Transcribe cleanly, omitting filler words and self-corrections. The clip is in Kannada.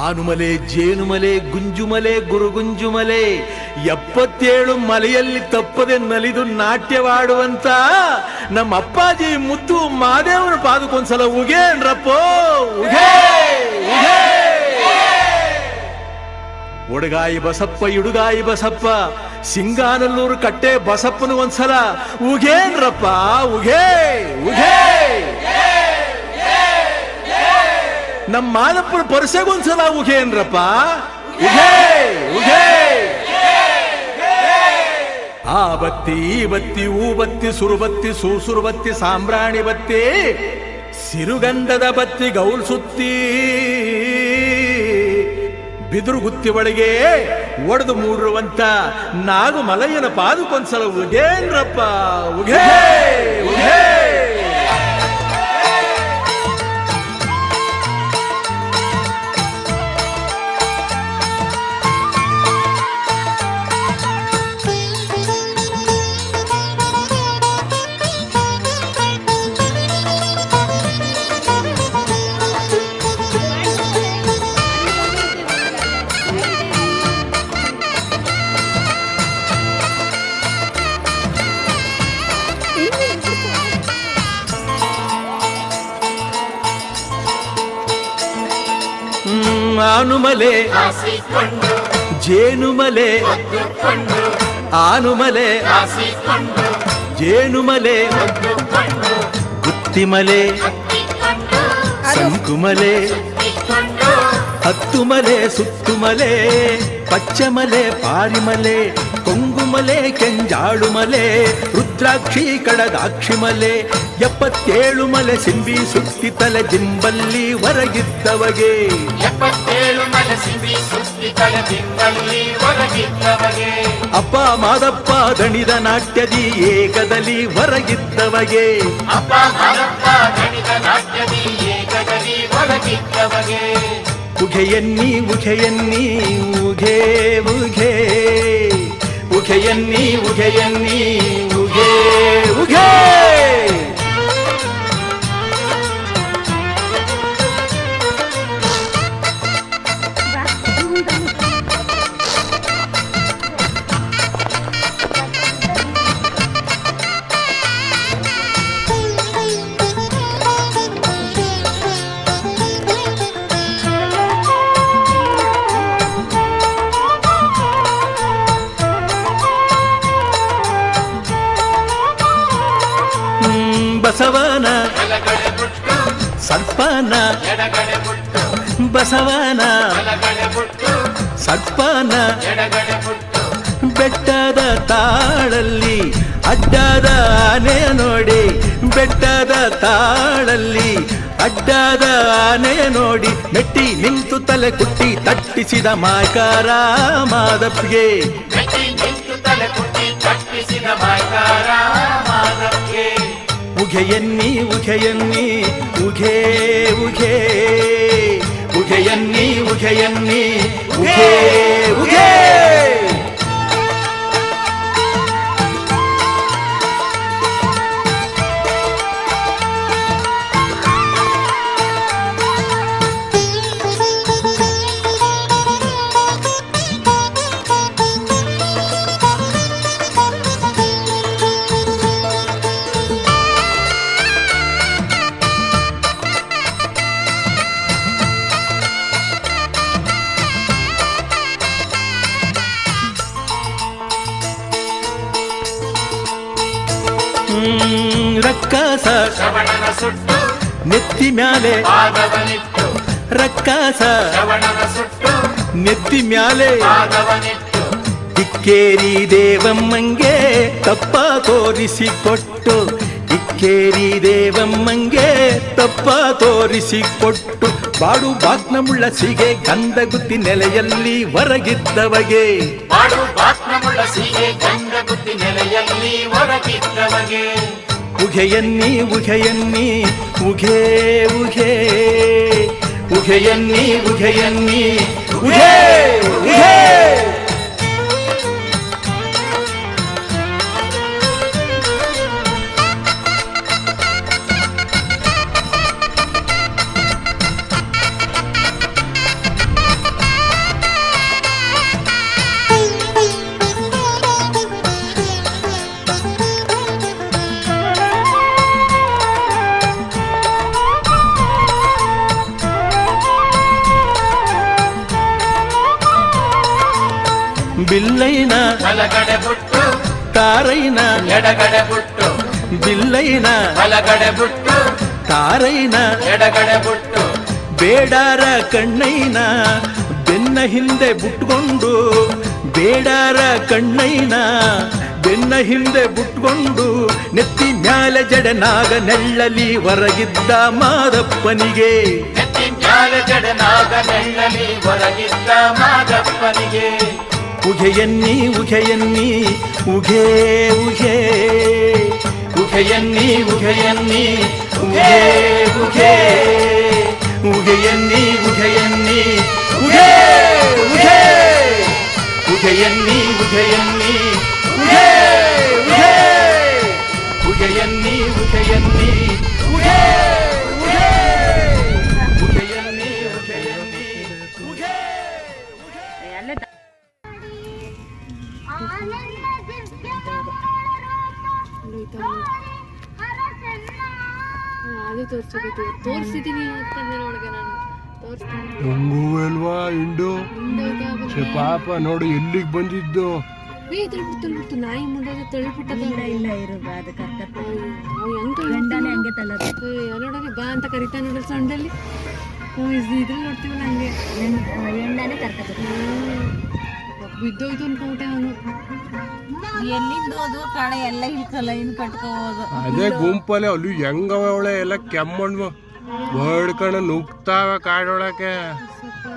ಆನುಮಲೆ, ಜೇನುಮಲೆ, ಗುಂಜುಮಲೆ, ಗುರುಗುಂಜುಮಲೆ 77 ಮಲೆಯಲ್ಲಿ ತಪ್ಪದೆ ನಲಿದು ನಾಟ್ಯವಾಡುವಂತ ನಮ್ಮ ಅಪ್ಪಾಜಿ ಮುತ್ತು ಮಾದೇವನ ಪಾದಕ್ಕೊಂದ್ಸಲ ಉಗೇನ್ರಪ್ಪೋ, ಉಗೇ ಉಗೇ. ಒಡಗಾಯಿ ಬಸಪ್ಪ, ಇಡುಗಾಯಿ ಬಸಪ್ಪ, ಸಿಂಗಾನಲ್ಲೂರು ಕಟ್ಟೆ ಬಸಪ್ಪನ ಒಂದ್ಸಲ ಉಗೇನ್ರಪ್ಪ, ಉಗೇ ಉಗೇ. ನಮ್ಮ ಮಾದಪ್ಪನ ಪರಸೆಗೊಂದ್ಸಲ ಉಗೇನ್ರಪ್ಪ, ಉಗೇ ಉಗೇ. ಆ ಬತ್ತಿ, ಈ ಬತ್ತಿ, ಊ ಬತ್ತಿ, ಸುರುಬತ್ತಿ, ಸೂಸುರುಬತ್ತಿ, ಸಾಂಬ್ರಾಣಿ ಬತ್ತಿ, ಸಿರುಗಂಧದ ಬತ್ತಿ ಗೌಲ್ ಸುತ್ತಿ ಬಿದಿರು ಗುತ್ತಿ ಒಳಗೆ ಒಡೆದು ಮೂಡಿರುವಂತ ನಾಗು ಮಲಯ್ಯನ ಪಾದಕ್ಕೊಂದ್ಸಲ ಉಗೇನ್ರಪ್ಪ, ಉಗೇ ಉಗೇ. ಆನುಮಲೆ, ಜೇನುಮಲೆ, ಆನುಮಲೆ, ಜೇನುಮಲೆ, ಗುತ್ತಿಮಲೆ, ಸಂಕುಮಲೆ, ಹತ್ತುಮಲೆ, ಸುತ್ತುಮಲೆ, ಪಚ್ಚಮಲೆ, ಪಾರಿಮಲೆ, ಕೊಂಗುಮಲೆ, ಕೆಂಜಾಳುಮಲೆ, ರುದ್ರಾಕ್ಷಿ ಕಡದಾಕ್ಷಿಮಲೆ, 77 ಮಲೆ ಸಿಂಬಿ ಸುತ್ತಿ ತಲೆ ಜಿಂಬಲ್ಲಿ ಹೊರಗಿದ್ದವಗೆ, 77 ಮಲೆ ಸಿಂಬಿ ಸುತ್ತಿ ತಲೆ ಜಿಂಬಲ್ಲಿ ಹೊರಗಿದ್ದವಗೆ, ಅಪ್ಪ ಮಾದಪ್ಪ ದಣಿದ ನಾಟ್ಯದಿ ಏಕದಲ್ಲಿ ಹೊರಗಿದ್ದವಗೆ, ಅಪ್ಪ ಮಾದಪ್ಪ ದಣಿದ ನಾಟ್ಯದಿ ಏಕದಲ್ಲಿ ಹೊರಗಿದ್ದವಗೆ. ಉಘೆಯನ್ನಿ ಉಘೆಯನ್ನಿ ಉಘೇ ಉಘೇ, ಉಘೆಯನ್ನಿ ಉಘೆಯನ್ನಿ ಉಘೇ ಉಘೇ. ಬಸವನ ಸರ್ಪನ, ಬಸವನ ಸರ್ಪನ, ಬೆಟ್ಟದ ತಾಳಲ್ಲಿ ಅಡ್ಡದ ಆನೆ ನೋಡಿ, ಬೆಟ್ಟದ ತಾಳಲ್ಲಿ ಅಡ್ಡದ ಆನೆ ನೋಡಿ, ಮೆಟ್ಟಿ ನಿಂತು ತಲೆ ಕುಟ್ಟಿ ತಟ್ಟಿಸಿದ ಮಾಕಾರ ಮಾದಪ್ಪಿಗೆ, ಉಘೆಯನ್ನಿ ಉಘೆಯನ್ನಿ ಉಘೇ ಉಘೇ, ಉಘೆಯನ್ನಿ ಉಘೆಯನ್ನಿ ಉಘೇ ಉಘೇ. ರಕ್ಕಸ ಶ್ರವಣನ ಸುಟ್ಟು ನೆತ್ತಿ ಮ್ಯಾಲೆ, ಪಾದವನಿಟ್ಟು ರಕ್ಕಸ ಶ್ರವಣನ ಸುಟ್ಟು ನೆತ್ತಿ ಮ್ಯಾಲೆ, ಪಾದವನಿಟ್ಟು ಇಕ್ಕೇರಿ ದೇವಮ್ಮಂಗೆ ತಪ್ಪ ತೋರಿಸಿಕೊಟ್ಟು, ಇಕ್ಕೇರಿ ದೇವಮ್ಮಂಗೆ ತಪ್ಪ ತೋರಿಸಿಕೊಟ್ಟು, ಬಾಡು ಬಾಕ್ನಮುಳ್ಳ ಸಿಗೆ ಗಂಧ ಗುತ್ತಿ ನೆಲೆಯಲ್ಲಿ ಹೊರಗಿದ್ದವಗೆ, ಬಾಡು ಬಾಕ್ನಮುಳ್ಳ ಸಿಗೆ ಗಂಧ ಗುತ್ತಿ ನೆಲೆಯಲ್ಲಿ ಹೊರಗಿದ್ದವಗೆ, ಉಘೆಯನ್ನಿ ಉಘೆಯನ್ನಿ ಉಘೇ ಉಘೇ, ಉಘೆಯನ್ನಿ ಉಘೆಯನ್ನಿ ಉಘೇ ಉಘೇ. ಬಿಲ್ಲೈನ ಬಲಗಡೆ ಬುಟ್ಟು ತಾರೈನ ಎಡಗಡೆ ಬುಟ್ಟು ಬಿಲ್ಲೈನ ಬಲಗಡೆ ಬುಟ್ಟು ತಾರೈನ ಎಡಗಡೆ ಬುಟ್ಟು ಬೇಡಾರ ಕಣ್ಣೈನ ಬೆನ್ನ ಹಿಂದೆ ಬುಟ್ಕೊಂಡು ಬೇಡಾರ ಕಣ್ಣೈನ ಬೆನ್ನ ಹಿಂದೆ ಬುಟ್ಕೊಂಡು ನೆತ್ತಿ ಮ್ಯಾಲೆ ಜಡನಾಗ ನೆಳ್ಳಲಿ ಹೊರಗಿದ್ದ ಮಾದಪ್ಪನಿಗೆ ನೆತ್ತಿ ಮ್ಯಾಲ ಜಡನಾಗ ನೆಳ್ಳಲಿ ಹೊರಗಿದ್ದ ಮಾದಪ್ಪನಿಗೆ ಉಘೆಯನ್ನಿ ಉಘೆಯನ್ನಿ ಉಘೇ ಉಘೇ ಉಘೆಯನ್ನಿ ಉಘೆಯನ್ನಿ ಉಘೇ ಉಘೇ ಉಘೆಯನ್ನಿ ಉಘೆಯನ್ನಿ ಉಘೇ ಉಘೇ ಉಘೆಯನ್ನಿ ಉಘೆಯನ್ನಿ ಉಘೇ ಉಘೇ ಉಘೆಯನ್ನಿ ಉಘೆಯನ್ನಿ ಉಘೇ ಉಘೇ ಉಘೆಯನ್ನಿ ಉಘೆಯನ್ನಿ ಉಘೇ ಅದು ತೋರ್ಸಬೇಕು ತೋರಿಸಿದೀನಿ ಒಳಗೆ ನಾನು ತೋರಿಸ್ತೀನಿ ನಂಗೂ ಅಲ್ವಾ ಇಂಡು ಪಾಪ ನೋಡಿ ಎಲ್ಲಿಗೆ ಬಂದಿದ್ದು ತಳ್ಬಿಟ್ಟು ನಾಯಿ ಮುಂದೆ ತಳ್ಬಿಟ್ಟದ ಇಲ್ಲ ಇರೋದು ಅದು ಕರ್ಕತ್ತ ಹೆಂಗ್ ಗಂಡನೇ ಹಂಗೆ ತಳ್ಳೋದು ನೋಡೋಣ ಬಾ ಅಂತ ಕರಿತಾ ನೋಡ್ರಿ ಸೊಂಡಲ್ಲಿ ಇದ್ರಲ್ಲಿ ನೋಡ್ತೀವಲ್ಲ ಹಂಗೆ ಹೆಂಡನೇ ಕರ್ಕತ್ತ ಬಿದ್ದೋಯ್ತು ಅನ್ಕೊಂಡೆ ಅವನು ಎಲ್ಲಿಂದ ಹೋದ್ವು ಕಾಣ ಎಲ್ಲ ಇಳ್ಕಲ್ಲ ಇನ್ ಕಟ್ಕೋಬೋದು ಅದೇ ಗುಂಪಲ್ಲಿ ಅಲ್ಲಿ ಹೆಂಗವಳೆ ಎಲ್ಲ ಕೆಮ್ಮಣ್ಣು ಬಡ್ಕಣ ನುಗ್ತಾವ ಕಾಡೊಳಕ್ಕೆ ಸ್ವಲ್ಪ